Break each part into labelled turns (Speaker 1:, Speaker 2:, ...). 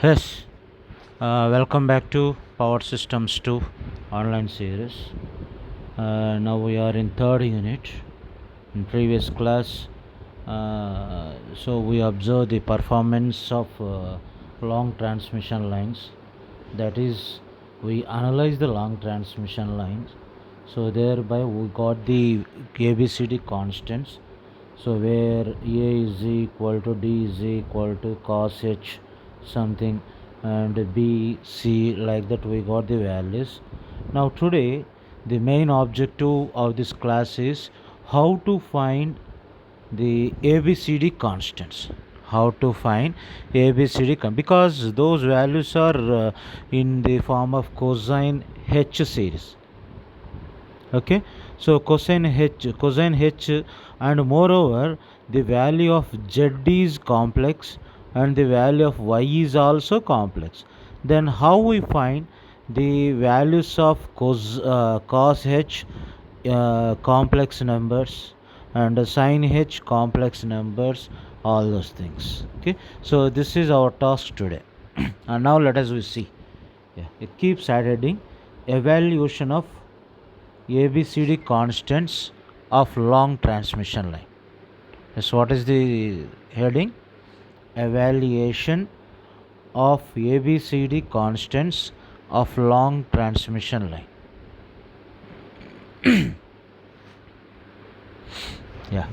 Speaker 1: Yes, welcome back to Power Systems 2 online series. Now we are in third unit. In previous class, so we observe the performance of long transmission lines. That is, we analyze the long transmission lines. So thereby we got the ABCD constants. So where A is equal to D is equal to cos H something and B, C, like that we got the values. Now today the main objective of this class is how to find the ABCD constants. How to find ABCD because those values are in the form of cosine H series. Okay, so cosine h, and moreover the value of z is complex and the value of y is also complex. Then how we find the values of cos h complex numbers and sin h complex numbers, all those things. Okay, so this is our task today. And now let us we see. Yeah, it keeps adding evaluation of ABCD constants of long transmission line. Yes, what is the heading? Evaluation of ABCD constants of long transmission line. Yeah.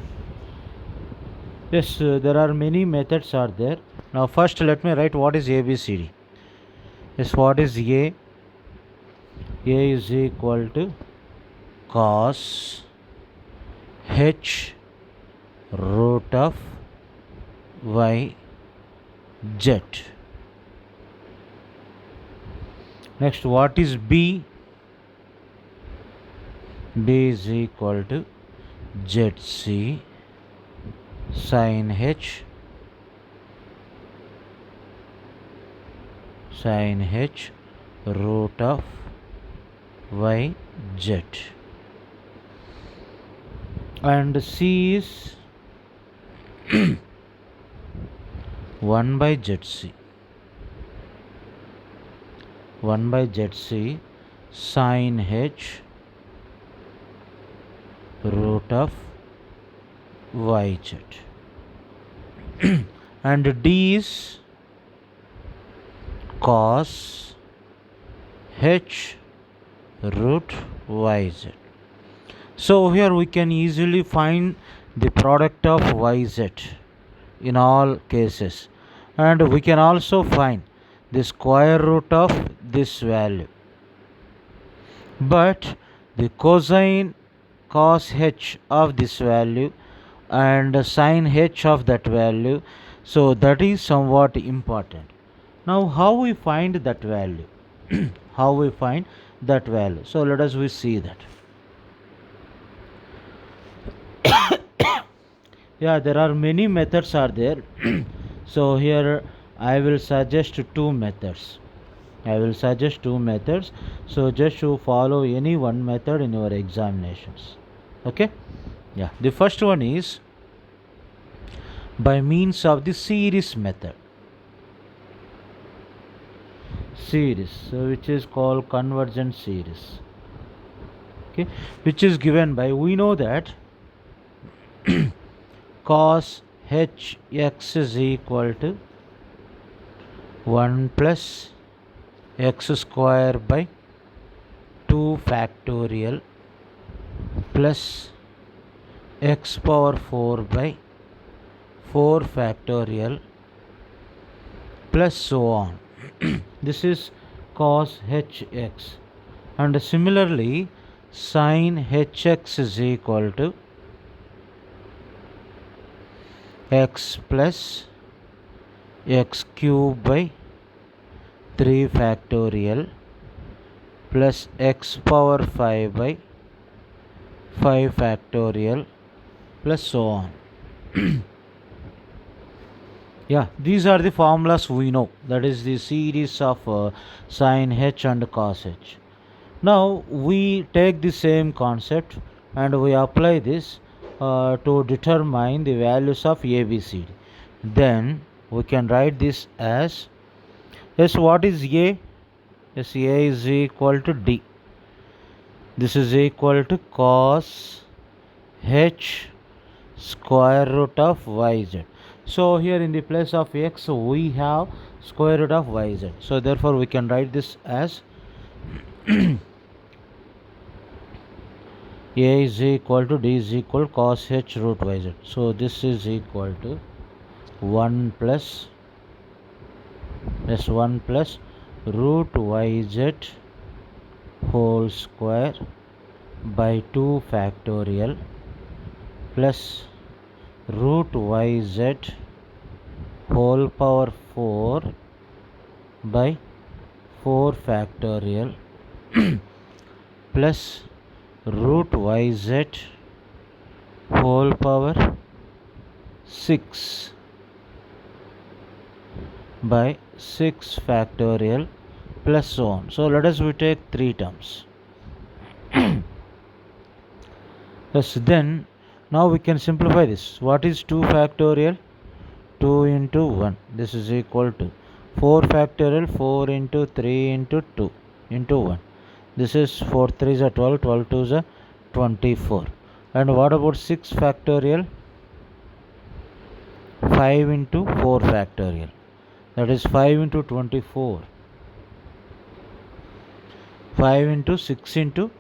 Speaker 1: Yes, there are many methods are there. Now first let me write what is ABCD. Yes, what is A? A is equal to cos H root of y z. Next, what is B? B is equal to zc sin h root of y z, and C is 1 by zc, 1 by zc sin h root of yz. And D is cos h root yz. So here we can easily find the product of yz in all cases, and we can also find the square root of this value. But the cosine cos h of this value and sin h of that value, so that is somewhat important. Now how we find that value? How we find that value? So let us we see that. Yeah, there are many methods are there. So here I will suggest two methods. So just to follow any one method in your examinations. Okay. Yeah, the first one is by means of the series method. So which is called convergent series. Okay, which is given by, we know that cos hx is equal to 1 plus x square by 2 factorial plus x power 4 by 4 factorial plus so on. This is cos hx, and similarly sin hx is equal to x plus x cube by 3 factorial plus x power 5 by 5 factorial plus so on. Yeah, these are the formulas we know, that is the series of sin h and cos h. Now we take the same concept and we apply this to determine the values of ABCD. Then we can write this as Yes, what is A? Yes, A is equal to D. This is equal to cos H square root of yz. So here in the place of x we have square root of yz. So therefore we can write this as A is equal to D is equal cos H root yz. So this is equal to 1 plus 1 plus root yz whole square by 2 factorial plus root yz whole power 4 by 4 factorial plus root yz whole power 6 by 6 factorial plus so on. So let us we take 3 terms. Yes, then now we can simplify this. What is 2 factorial? 2 into 1. This is equal to 4 factorial 4 into 3 into 2 into 1. This is 4 3 is a 12, 12 2 is a 24. And what about 6 factorial? 5 into 4 factorial. That is 5 into 24. 5 into 6 into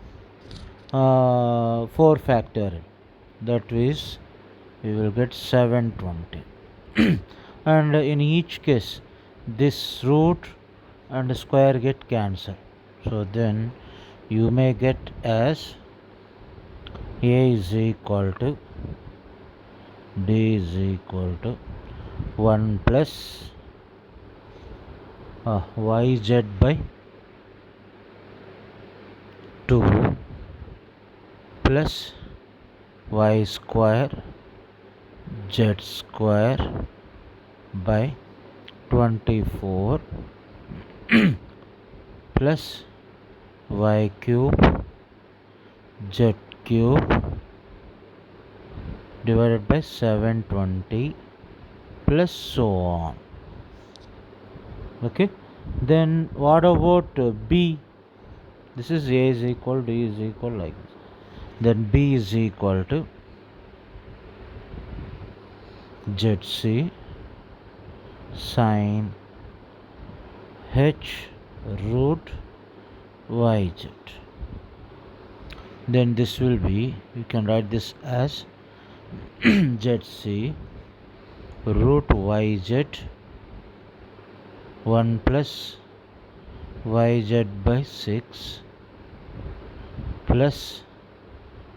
Speaker 1: 4 factorial. That is, we will get 720. And in each case, this root and square get cancelled. So then you may get as A is equal to D is equal to 1 plus yz by 2 plus y square z square by 24 plus y cube z cube divided by 720 plus so on. Okay, then what about B? This is A is equal, D is equal like this. Then B is equal to ZC sin H root yz. Then this will be, you can write this as ZC root yz 1 plus yz by 6 plus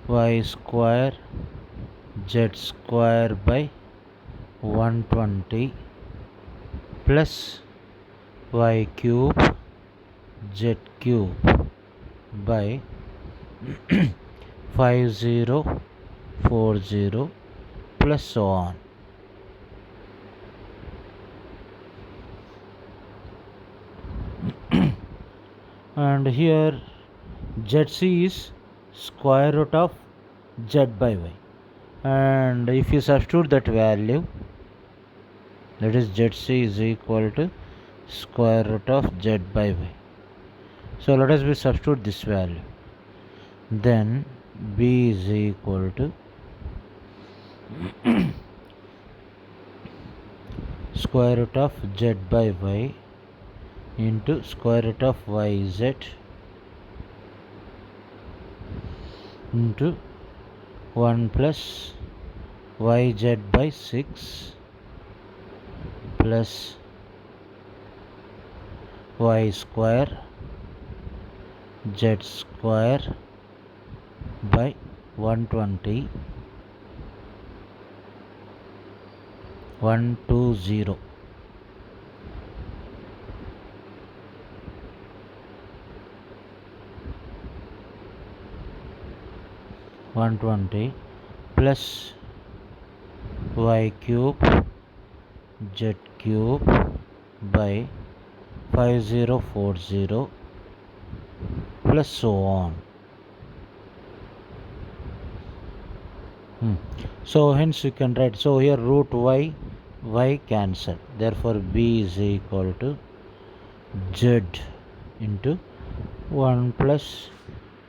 Speaker 1: y square z square by 120 plus y cube z cube by 5040 plus so on. And here ZC is square root of z by y, and if you substitute that value, that is ZC is equal to square root of z by y. So let us substitute this value. Then B is equal to square root of z by y into square root of yz into 1 plus yz by 6 plus y square z square by 120 120 120 plus y cube z cube by 5040 plus so on. So hence you can write, so here root y cancel, therefore B is equal to z into 1 plus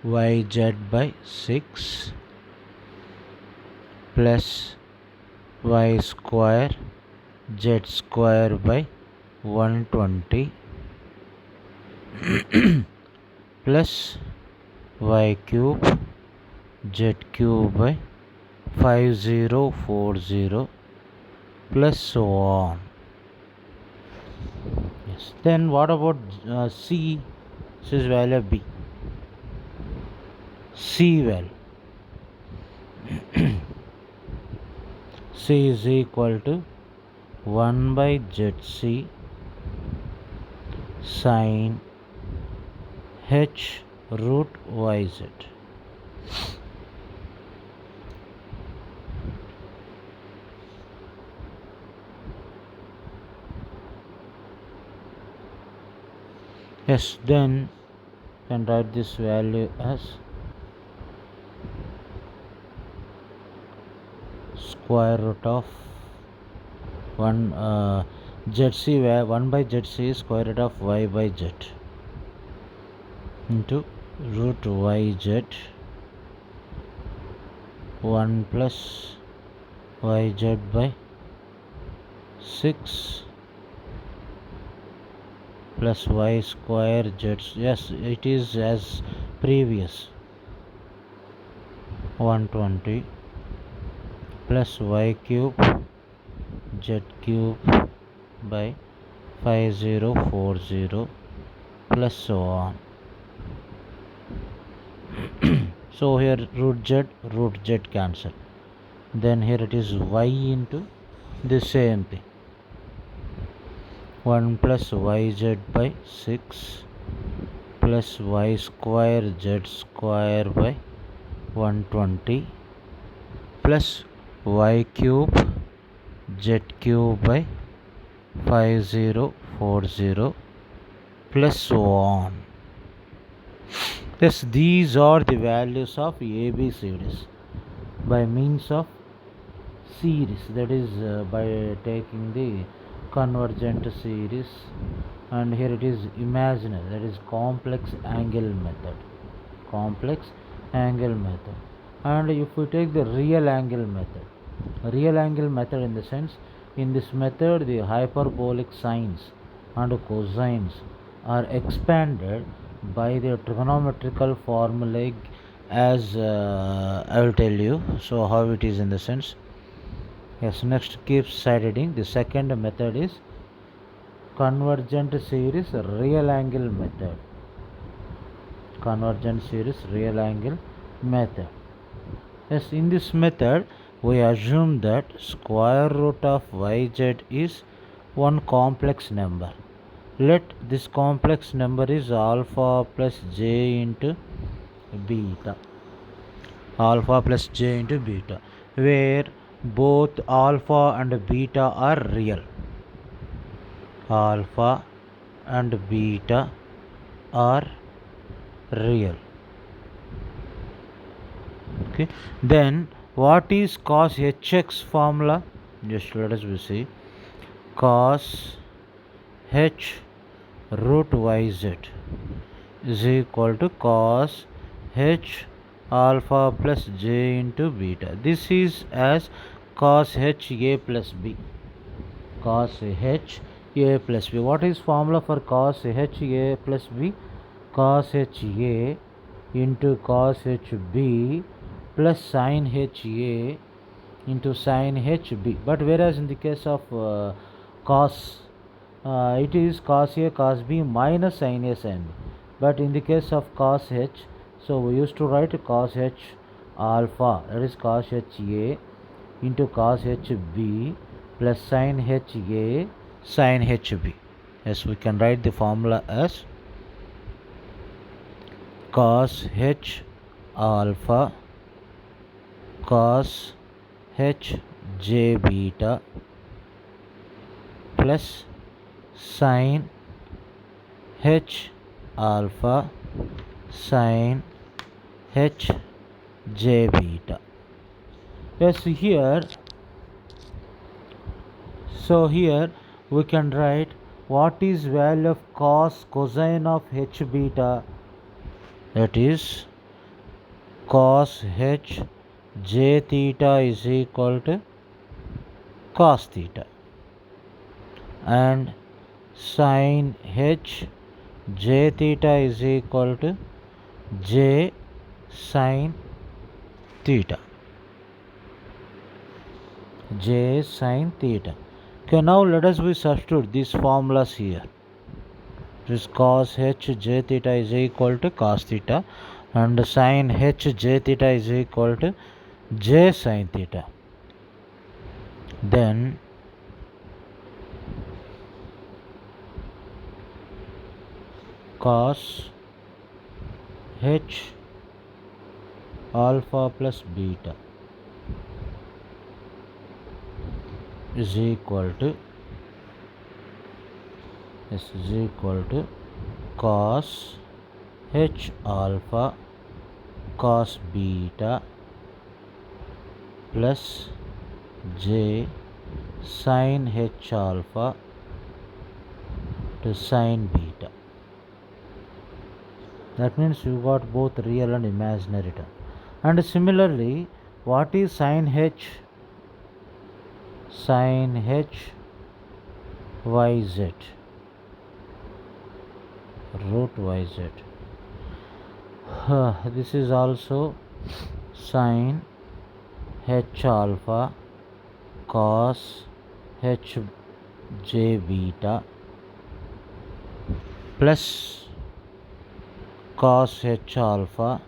Speaker 1: yz by 6 plus y square z square by 120 plus y cube z cube by 5040 plus so on. Yes. Then what about C? This is value B. C value. C is equal to 1 by ZC sine H root YZ. Yes, then you can write this value as square root of 1 ZC, where 1 by ZC is square root of y by z into root yz 1 plus yz by 6 plus y square z. Yes, it is as previous 120 plus y cube z cube by 5040 plus so on. So here root z cancel. Then here it is y into the same thing. 1 plus yz by 6 plus y square z square by 120 plus y cube z cube by 5040 plus so on. Yes, these are the values of ABCDs by means of series, that is by taking the convergent series, and here it is imaginary, that is complex angle method. And if we take the real angle method in the sense, in this method the hyperbolic sines and cosines are expanded by the trigonometrical formulae, as I will tell you. So how it is in the sense. Yes, next keep side heading. The second method is convergent series real angle method. Yes, in this method we assume that square root of yz is one complex number. Let this complex number is alpha plus j into beta. Where both alpha and beta are real. Okay. Then what is cos hx formula? Just let us see. Cos h root yz is equal to cos h alpha plus j into beta. This is as cos h a plus b. What is formula for cos h a plus b? Cos h a into cos h b plus sin h a into sin h b. But whereas in the case of cos, it is cos a cos b minus sin a sin b. But in the case of cos h, so we used to write cos h alpha, that is cos h a into cos h b plus sin h a sin h b. Yes, we can write the formula as cos h alpha cos h j beta plus sin h alpha sin h j beta. Yes, here we can write what is value of cosine of h beta? That is cos h j theta is equal to cos theta, and sin h j theta is equal to j sin theta. J sin theta. Okay, now let us substitute these formulas here. This cos h j theta is equal to cos theta, and sin h j theta is equal to j sin theta. Then cos h alpha plus beta is equal to cos h alpha cos beta plus j sin h alpha to sin beta. That means you got both real and imaginary term. And similarly, what is sin h? Sin h yz, root yz. This is also sin h alpha cos h j beta plus cos h alpha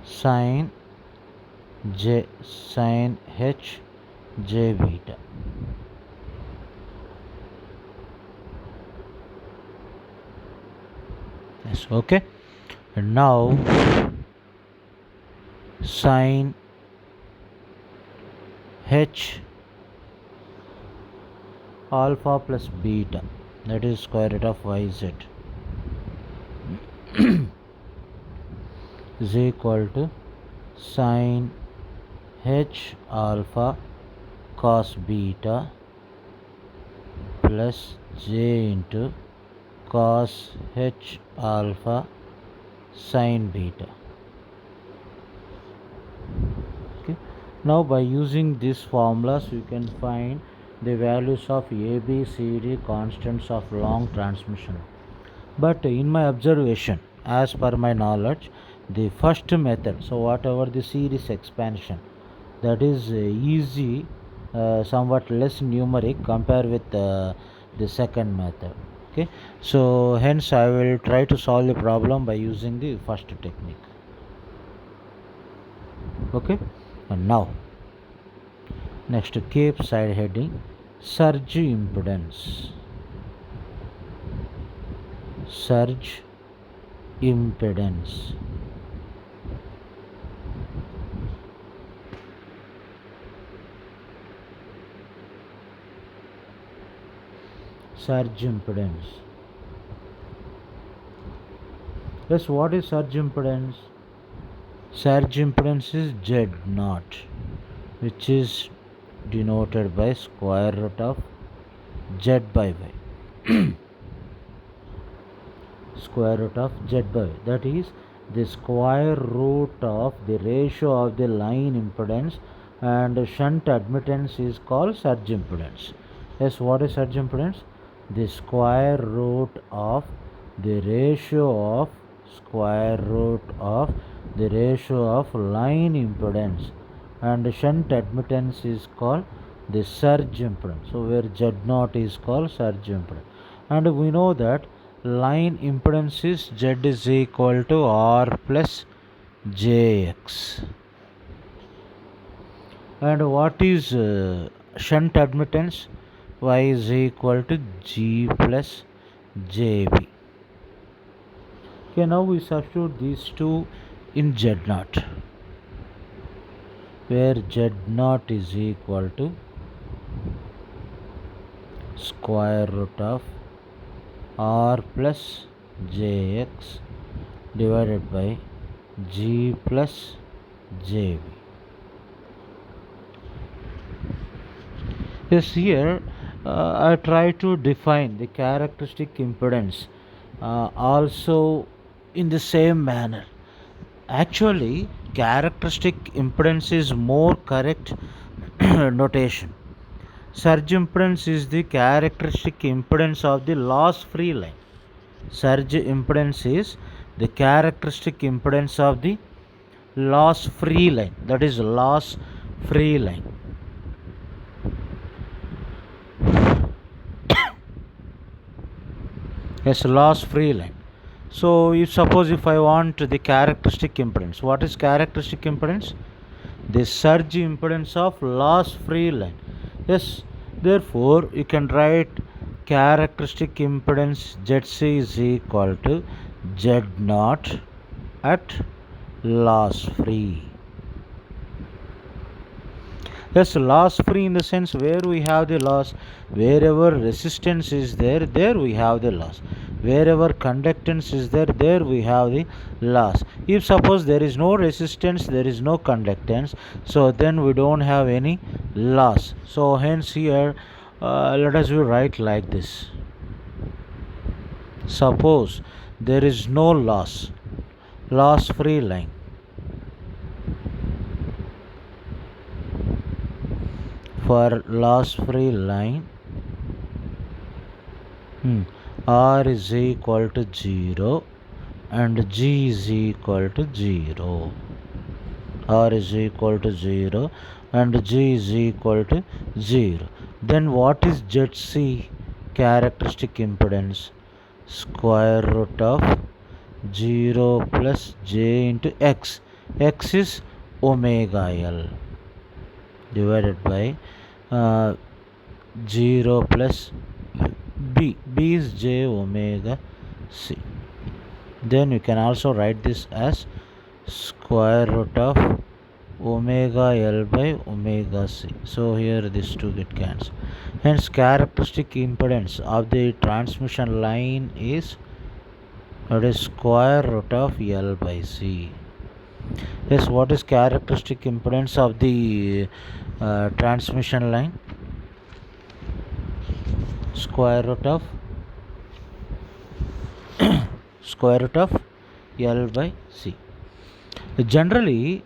Speaker 1: sin h j beta. Yes, okay. And now sin h alpha plus beta, that is square root of yz, is equal to sin h alpha cos beta plus j into cos h alpha sin beta. Okay. Now by using these formulas you can find the values of A, B, C, D constants of long transmission. But in my observation, as per my knowledge, the first method, so whatever the series expansion, that is easy, somewhat less numeric compared with the second method. Okay, so hence I will try to solve the problem by using the first technique. Okay, and now next, keep side heading surge impedance. Surge impedance. Surge impedance. Yes, what is surge impedance? Surge impedance is Z0, which is denoted by square root of Z by Y. Square root of Z by Y, that is the square root of the ratio of the line impedance and shunt admittance is called surge impedance. Yes, what is surge impedance? The square root of the ratio of line impedance and shunt admittance is called the surge impedance. So where Z0 is called surge impedance, and we know that line impedance is Z is equal to R plus JX. And what is shunt admittance? Y is equal to G plus JB. Okay, now we substitute these two in Z0, where Z0 is equal to square root of R plus JX divided by G plus JB. Yes, here I try to define the characteristic impedance also in the same manner. Actually, characteristic impedance is more correct notation. Surge impedance is the characteristic impedance of the loss free line. Surge impedance is the characteristic impedance of the loss free line, that is loss free line. Yes, loss free line. So if suppose if I want the characteristic impedance, what is characteristic impedance? The surge impedance of loss free line. Yes, therefore you can write characteristic impedance ZC is equal to Z naught at loss free. Yes, loss free in the sense where we have the loss, wherever resistance is there, there we have the loss. Wherever conductance is there, there we have the loss. If suppose there is no resistance, there is no conductance, so then we don't have any loss. So hence here, let us write like this. Suppose there is no loss, loss free line. For loss free line, R is equal to 0 and G is equal to 0. R is equal to 0 and G is equal to 0. Then what is ZC characteristic impedance? Square root of 0 plus J into X. X is omega L divided by 0 plus B. B is J omega C. Then you can also write this as square root of omega L by omega C. So here these two get cancelled. Hence characteristic impedance of the transmission line is, that is, square root of L by C. Yes, what is characteristic impedance of the transmission line? Square root of L by C. Generally,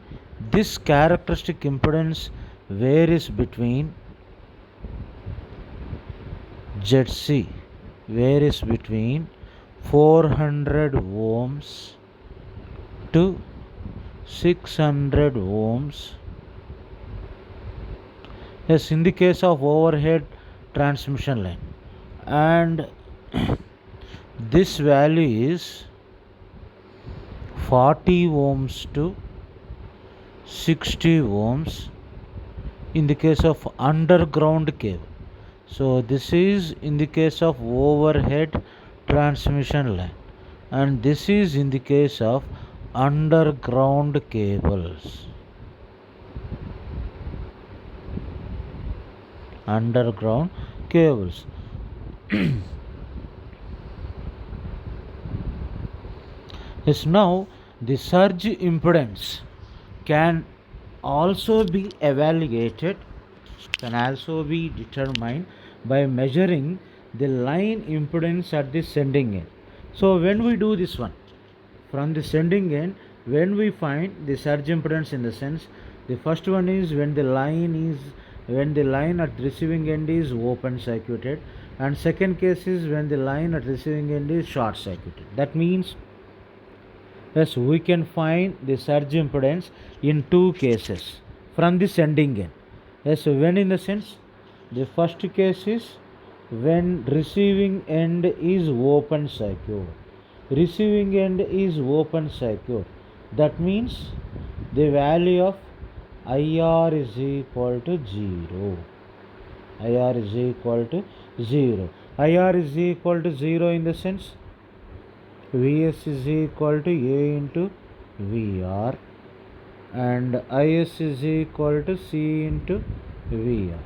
Speaker 1: this characteristic impedance varies between ZC varies between 400 ohms to 600 ohms. Yes, in the case of overhead transmission line, and this value is 40 ohms to 60 ohms in the case of underground cable. So this is in the case of overhead transmission line, and this is in the case of underground cables. Underground cables. Yes, now the surge impedance can also be evaluated, can also be determined by measuring the line impedance at the sending end. So when we do this one, from the sending end, when we find the surge impedance, in the sense, the first one is when the line at receiving end is open circuited, and second case is when the line at receiving end is short circuited. That means, yes, we can find the surge impedance in two cases from the sending end. Yes, when, in the sense, the first case is when receiving end is open circuit. Receiving end is open circuit. That means the value of IR is equal to 0. IR is equal to 0. IR is equal to 0 in the sense Vs is equal to A into VR, and Is is equal to C into VR.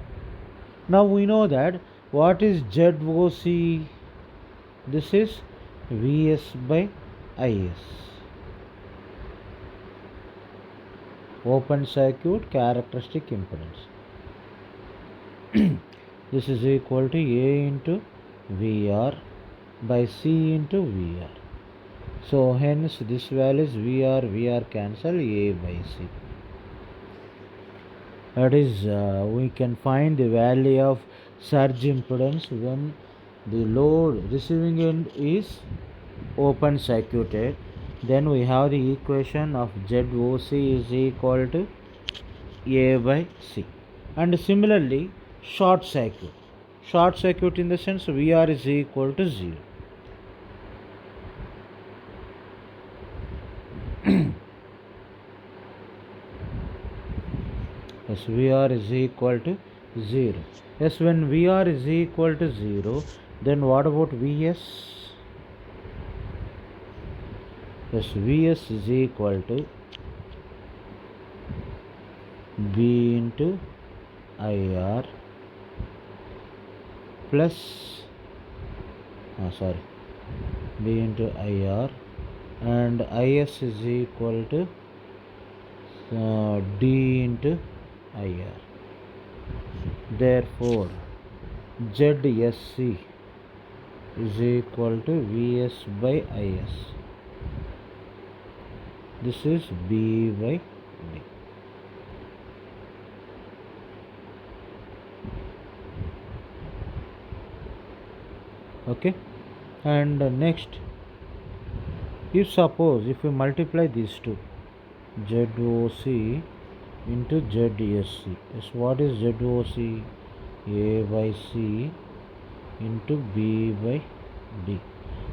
Speaker 1: Now we know that what is ZOC? This is Vs by Is. Open circuit characteristic impedance. This is equal to A into VR by C into VR. So hence this value is VR cancel A by C. That is, we can find the value of surge impedance when the load receiving end is open circuited. Then we have the equation of ZOC is equal to A by C. And similarly, short circuit in the sense VR is equal to 0. Yes, VR is equal to 0. Yes, when VR is equal to 0, then what about Vs? Yes, Vs is equal to B into IR plus B into IR, and Is is equal to D into IR. Therefore, ZSC is equal to Vs by Is. This is B by D. Okay, and next, if we multiply these two, ZOC into ZSC. Yes, what is ZOC? A by C into B by D.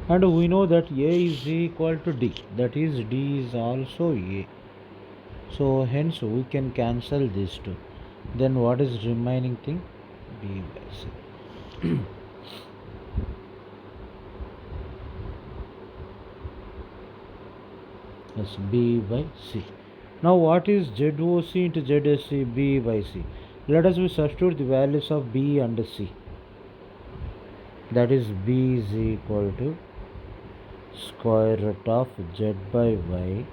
Speaker 1: And we know that A is equal to D. That is, D is also A. So hence we can cancel these two. Then what is remaining thing? B by C. Yes, B by C. Now what is ZOC into ZSC? B by C. Let us substitute the values of B and C. That is, B is equal to square root of Z by Y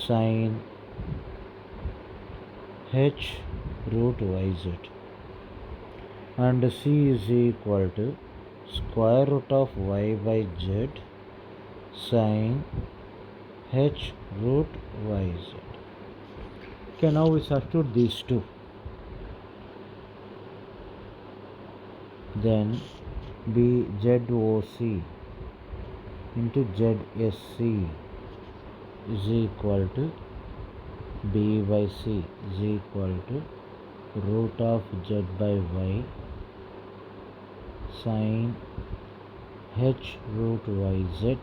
Speaker 1: sin H root YZ, and C is equal to square root of Y by Z sin H root YZ. Okay, now we substitute these two. Then ZOC into ZSC is equal to B by C is equal to root of Z by Y sin H root YZ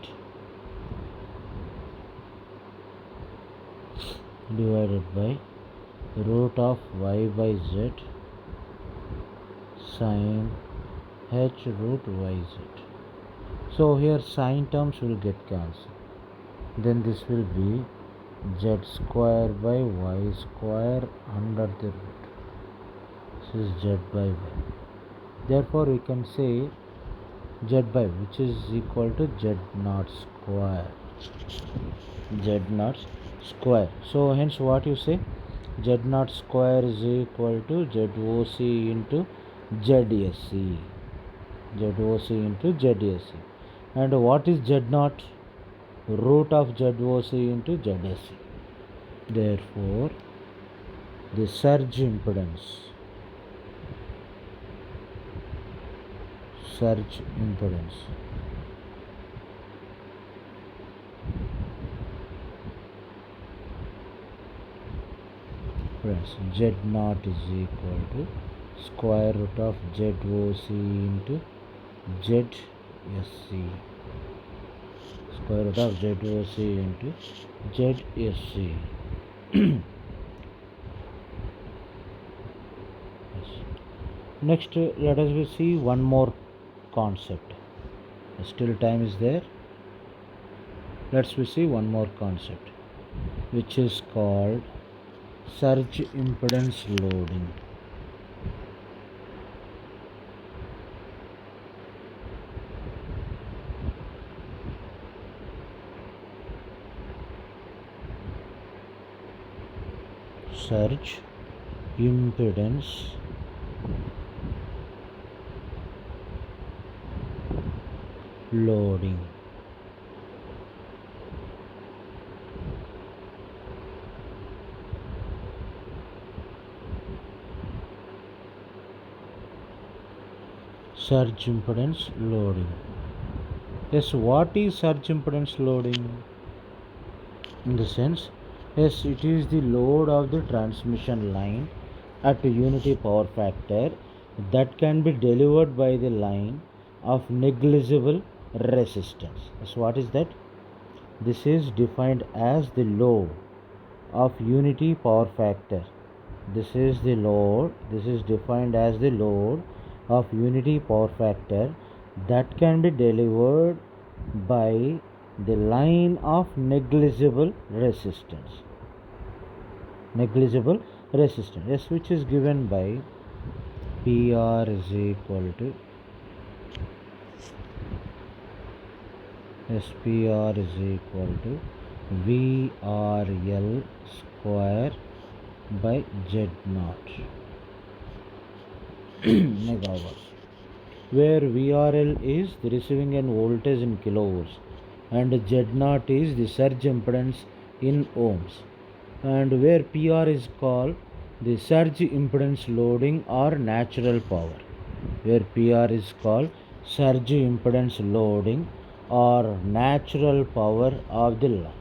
Speaker 1: divided by root of Y by Z sin H root YZ. So here sin terms will get cancelled. Then this will be Z square by Y square under the root. This is Z by Y. Therefore we can say Z by, which is equal to Z naught square. Z naught square. So hence what you say? Z naught square is equal to ZOC into ZSC. ZOC into ZSC. And what is Z naught? Root of ZOC into ZSC. Therefore, the surge impedance friends, Z naught is equal to square root of ZOC into ZSC. Square root of ZOC into ZSC. Yes. Next, let us see one more concept. Still time is there. Let's see one more concept, which is called surge impedance loading. Surge impedance loading. Surge impedance loading. Yes, what is surge impedance loading? In the sense, yes, it is the load of the transmission line at a unity power factor that can be delivered by the line of negligible resistance. So what is that? This is defined as the load of unity power factor. This is the load. This is defined as the load of unity power factor that can be delivered by the line of negligible resistance. Negligible resistance, yes, which is given by PR is equal to SPR is equal to VRL square by Z naught megawatts, where VRL is the receiving end voltage in kilovolts and Z naught is the surge impedance in ohms, and where PR is called the surge impedance loading or natural power, where PR is called surge impedance loading or natural power of the line.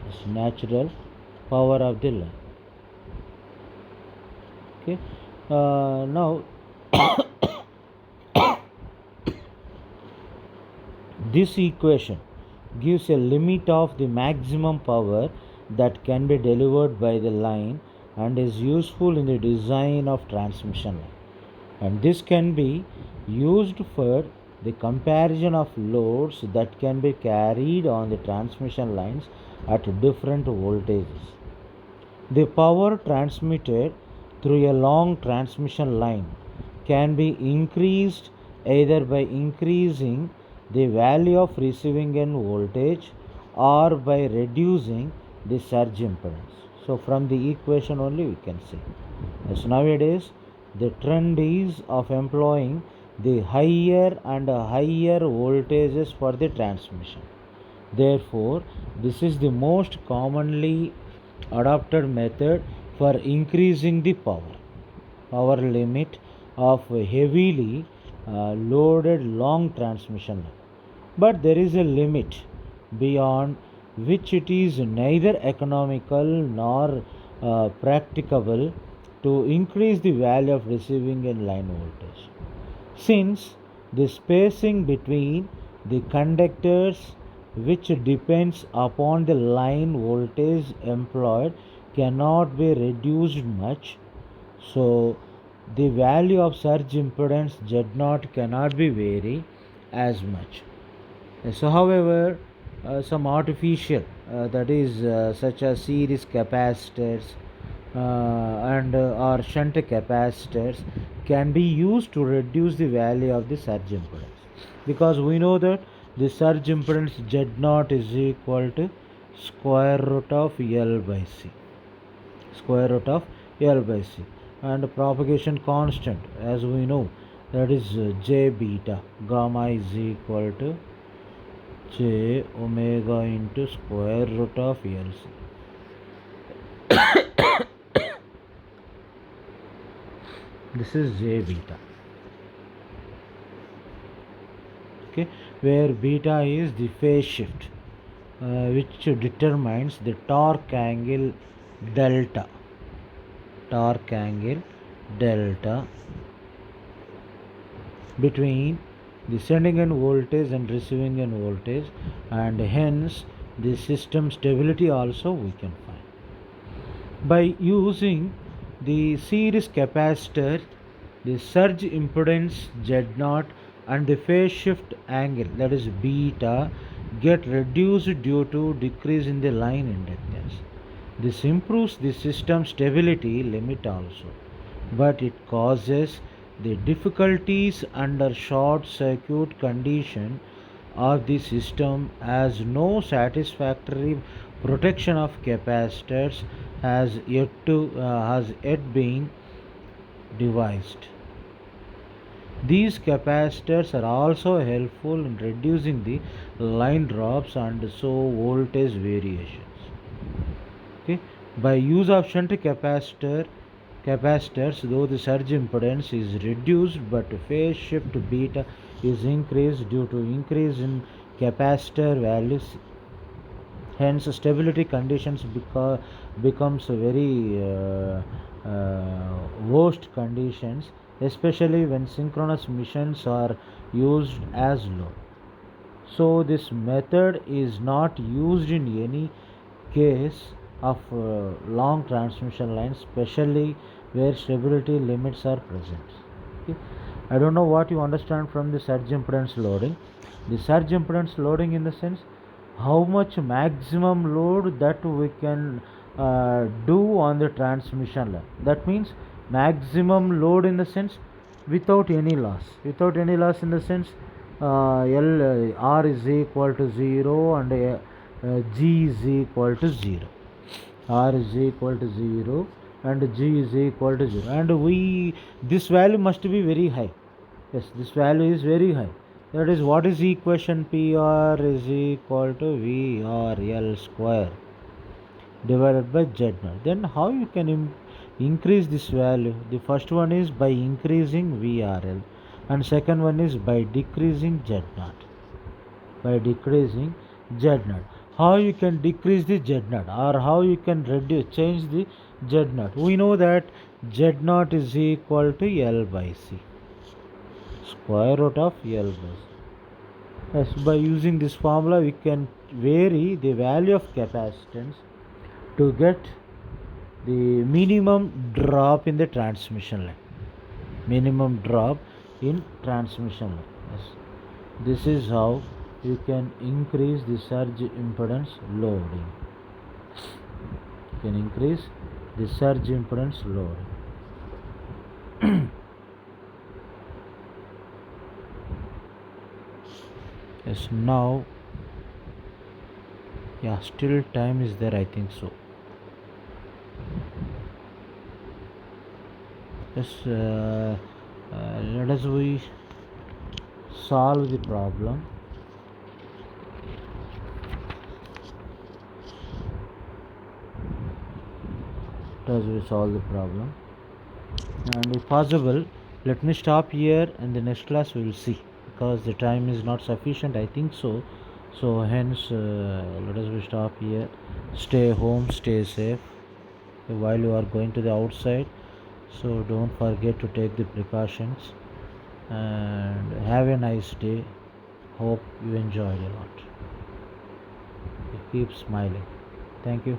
Speaker 1: It's natural power of the line. Okay. Now this equation gives a limit of the maximum power that can be delivered by the line and is useful in the design of transmission line. And this can be used for the comparison of loads that can be carried on the transmission lines at different voltages. The power transmitted through a long transmission line can be increased either by increasing the value of receiving end voltage or by reducing the surge impedance. So from the equation only we can see. As nowadays the trend is of employing the higher and higher voltages for the transmission. Therefore, this is the most commonly adopted method for increasing the power limit of heavily loaded long transmission line. But there is a limit beyond which it is neither economical nor practicable to increase the value of receiving end line voltage, since the spacing between the conductors, which depends upon the line voltage employed, cannot be reduced much. So the value of surge impedance Z0 cannot be vary as much. So however, some artificial that is such as series capacitors and or shunt capacitors can be used to reduce the value of the surge impedance, because we know that the surge impedance Z0 is equal to square root of L by C, square root of L by C, and propagation constant, as we know, that is J beta, gamma is equal to J omega into square root of LC. This is J beta. Okay, where beta is the phase shift, which determines the torque angle delta. Torque angle delta between the sending end voltage and receiving end voltage, and hence the system stability also we can find by using the series capacitor. The surge impedance Z0 and the phase shift angle, that is beta, get reduced due to decrease in the line inductance. This improves the system stability limit also, but it causes the difficulties under short circuit condition of the system, as no satisfactory protection of capacitors has yet been devised. These capacitors are also helpful in reducing the line drops and so voltage variations. Okay, by use of shunt capacitors, though the surge impedance is reduced, but phase shift beta is increased due to increase in capacitor values. Hence, stability conditions becomes very worst conditions, especially when synchronous missions are used as low. So this method is not used in any case of long transmission lines, especially where stability limits are present. Okay. I don't know what you understand from the surge impedance loading. The surge impedance loading, in the sense, how much maximum load that we can do on the transmission line. That means maximum load in the sense without any loss. Without any loss in the sense R is equal to 0 and G is equal to 0. R is equal to 0 and G is equal to 0. And this value must be very high. Yes, this value is very high. That is, what is equation? PR is equal to VRL square divided by Z0. Then how you can increase this value? The first one is by increasing VRL, and second one is by decreasing Z0. By decreasing Z0. How you can decrease the Z0, or how you can change the Z0? We know that Z0 is equal to L by C, square root of L by C. Yes, by using this formula we can vary the value of capacitance to get the minimum drop in the transmission line. Minimum drop in transmission line. Yes. This is how you can increase the surge impedance loading. You can increase the surge impedance loading. Yes, now, yeah, still time is there, I think so. Yes, let us we solve the problem. Let us we solve the problem, and if possible, let me stop here, and the next class we will see, because the time is not sufficient, I think so. So hence, let us we stop here. Stay home, stay safe while you are going to the outside. So don't forget to take the precautions, and have a nice day. Hope you enjoyed a lot. Keep smiling. Thank you.